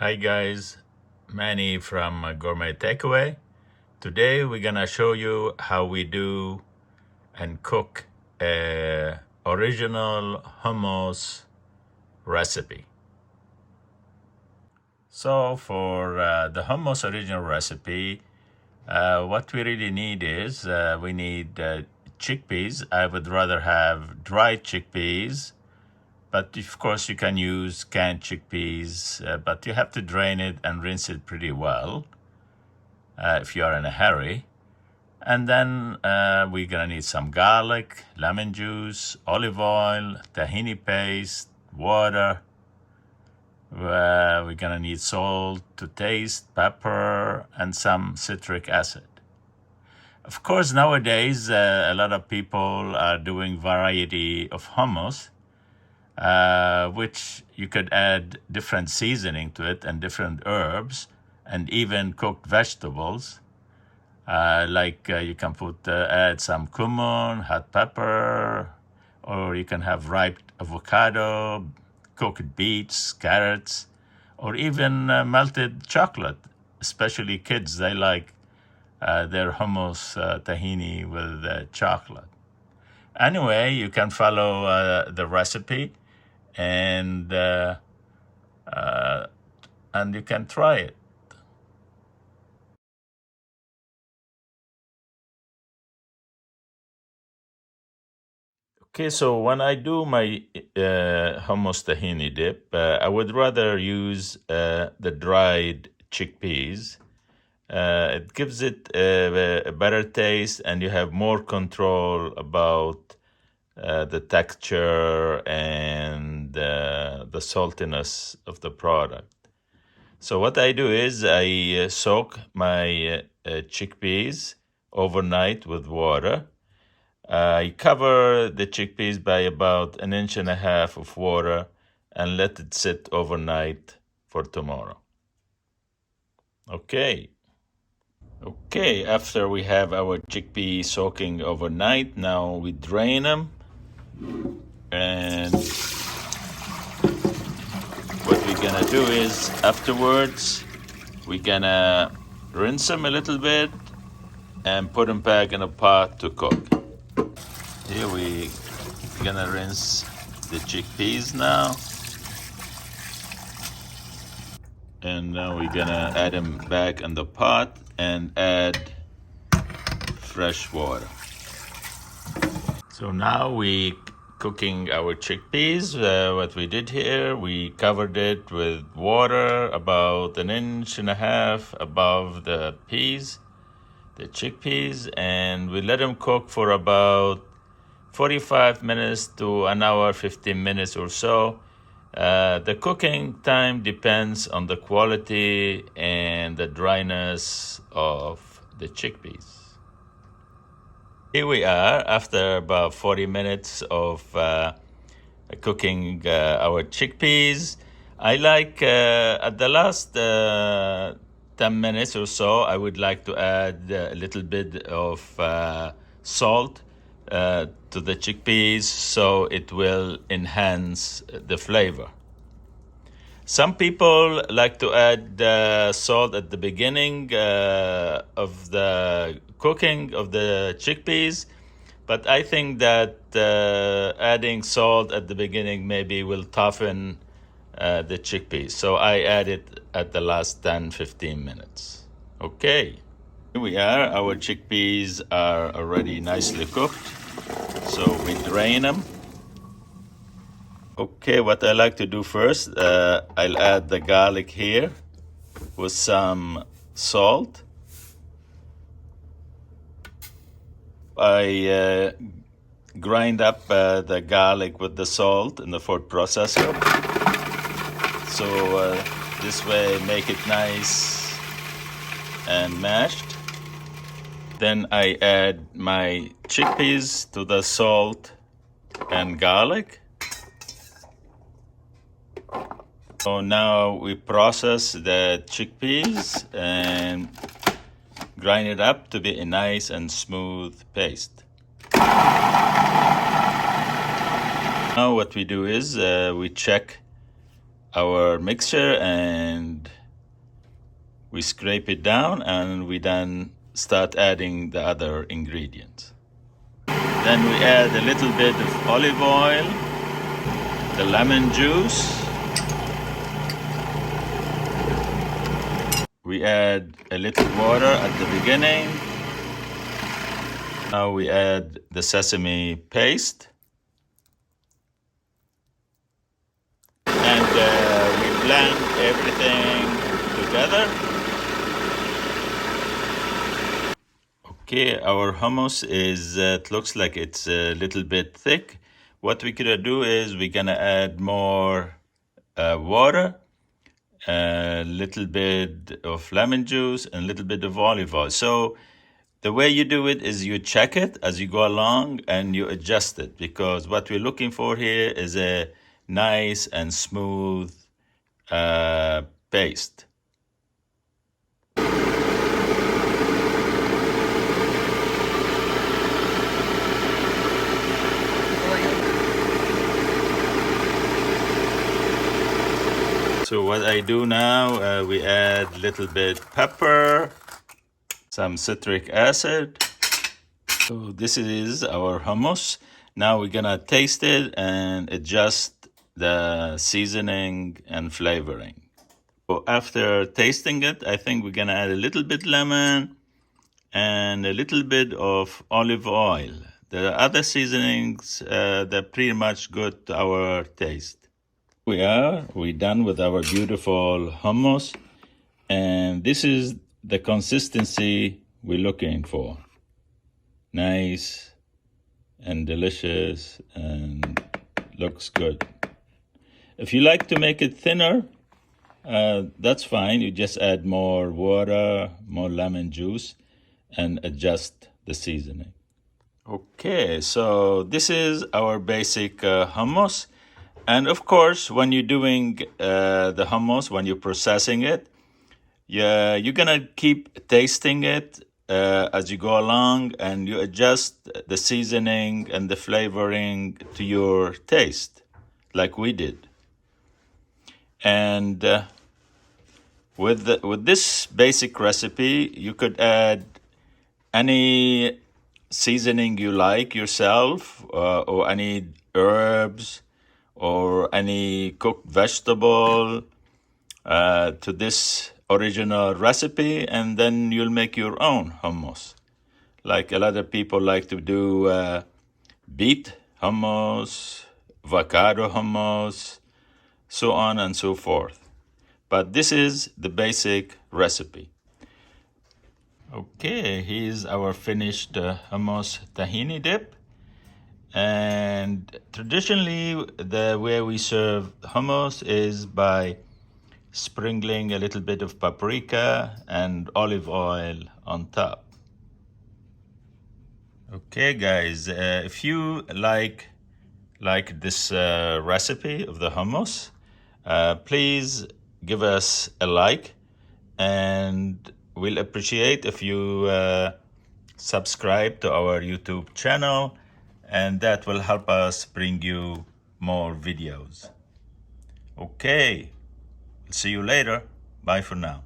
Hi guys, Manny from Gourmet Takeaway. Today we're gonna show you how we do and cook a original hummus recipe. So for the hummus original recipe, what we really need is we need chickpeas. I would rather have dried chickpeas, but of course you can use canned chickpeas, but you have to drain it and rinse it pretty well if you are in a hurry. And then we're gonna need some garlic, lemon juice, olive oil, tahini paste, water. We're gonna need salt to taste, pepper, and some citric acid. Of course, nowadays a lot of people are doing variety of hummus, which you could add different seasoning to it and different herbs and even cooked vegetables. You can add some cumin, hot pepper, or you can have ripe avocado, cooked beets, carrots, or even melted chocolate. Especially kids, they like their hummus tahini with chocolate. Anyway, you can follow the recipe and you can try it. Okay, so when I do my hummus tahini dip, I would rather use the dried chickpeas. It gives it a better taste, and you have more control about the texture and the saltiness of the product. So what I do is I soak my chickpeas overnight with water. I cover the chickpeas by about 1.5 inches of water and let it sit overnight for tomorrow. Okay, after we have our chickpea soaking overnight, now we drain them. And what we're gonna do is afterwards, we're gonna rinse them a little bit and put them back in a pot to cook. Here we're gonna rinse the chickpeas now. And now we're gonna add them back in the pot and add fresh water. So now we cooking our chickpeas. What we did here, we covered it with water about 1.5 inches above the chickpeas, and we let them cook for about 45 minutes to an hour, 15 minutes or so. The cooking time depends on the quality and the dryness of the chickpeas. Here we are after about 40 minutes of cooking our chickpeas. I like at the last 10 minutes or so, I would like to add a little bit of salt to the chickpeas so it will enhance the flavor. Some people like to add salt at the beginning of the cooking of the chickpeas, but I think that adding salt at the beginning maybe will toughen the chickpeas. So I add it at the last 10-15 minutes. Okay, here we are. Our chickpeas are already nicely cooked. So we drain them. Okay, what I like to do first, I'll add the garlic here with some salt. I grind up the garlic with the salt in the food processor. So this way make it nice and mashed. Then I add my chickpeas to the salt and garlic. So now we process the chickpeas and grind it up to be a nice and smooth paste. Now what we do is we check our mixture and we scrape it down, and we then start adding the other ingredients. Then we add a little bit of olive oil, the lemon juice. We add a little water at the beginning. Now we add the sesame paste. And we blend everything together. Okay, our hummus is, it looks like it's a little bit thick. What we're gonna do is we're gonna add more water, a little bit of lemon juice, and a little bit of olive oil. So the way you do it is you check it as you go along and you adjust it, because what we're looking for here is a nice and smooth paste. So what I do now, we add a little bit pepper, some citric acid. So this is our hummus. Now we're gonna taste it and adjust the seasoning and flavoring. So after tasting it, I think we're gonna add a little bit lemon and a little bit of olive oil. The other seasonings, they're pretty much good to our taste. We're done with our beautiful hummus, and this is the consistency we're looking for. Nice and delicious and looks good. If you like to make it thinner, that's fine. You just add more water, more lemon juice, and adjust the seasoning. Okay, so this is our basic hummus. And of course, when you're doing the hummus, when you're processing it, you're gonna keep tasting it as you go along, and you adjust the seasoning and the flavoring to your taste, like we did. And with this basic recipe, you could add any seasoning you like yourself, or any herbs, or any cooked vegetable to this original recipe, and then you'll make your own hummus. Like a lot of people like to do beet hummus, avocado hummus, so on and so forth. But this is the basic recipe. Okay, here's our finished hummus tahini dip. And traditionally, the way we serve hummus is by sprinkling a little bit of paprika and olive oil on top. Okay, guys, if you like this recipe of the hummus, please give us a like, and we'll appreciate if you subscribe to our YouTube channel, and that will help us bring you more videos. Okay, see you later. Bye for now.